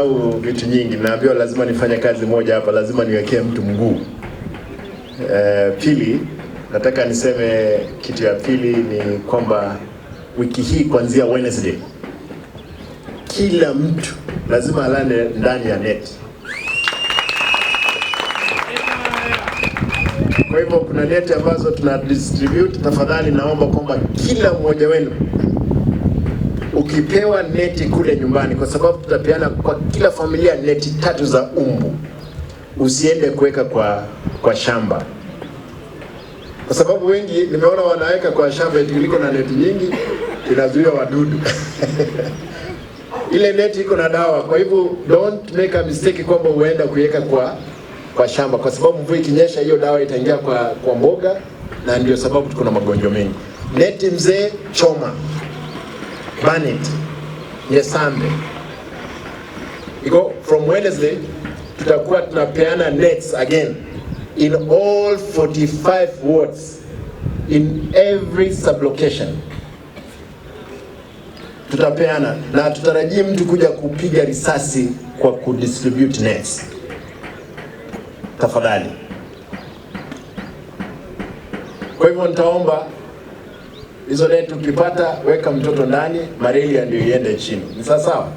Au vitu nyingi, naambiwa lazima nifanye kazi moja hapa, lazima niwekee mtu mguu. Pili, nataka niseme kitu ya pili ni kwamba wiki hii kuanzia Wednesday kila mtu lazima alale ndani ya net. Kwa hivyo kuna net ambazo tuna distribute. Tafadhali naomba kwamba kila mmoja wenu ukipewa neti kule nyumbani, kwa sababu tutapeana kwa kila familia neti 3 za umbu, usiende kuweka kwa shamba, kwa sababu wengi nimeona wanaweka kwa shamba iko na neti nyingi, inazuia wadudu. Ile neti iko na dawa. Kwa hivyo don't make a mistake kwamba uenda kuweka kwa shamba, kwa sababu mvua ikinyesha hiyo dawa itaingia kwa mboga, na ndio sababu tuko na magonjwa mengi. Neti mzee choma, burn it, yesambe. Iko from Wednesday tutakuwa tunapeana nets again in all 45 wards in every sublocation. Tutapeana na tutarajii mtu kuja kupiga risasi kwa kudistribute nets. Tafadhali. Kwa hivyo nitaomba hizo net ukipata, weka mtoto ndani, malaria ndio iende chini. Ni sawa sawa?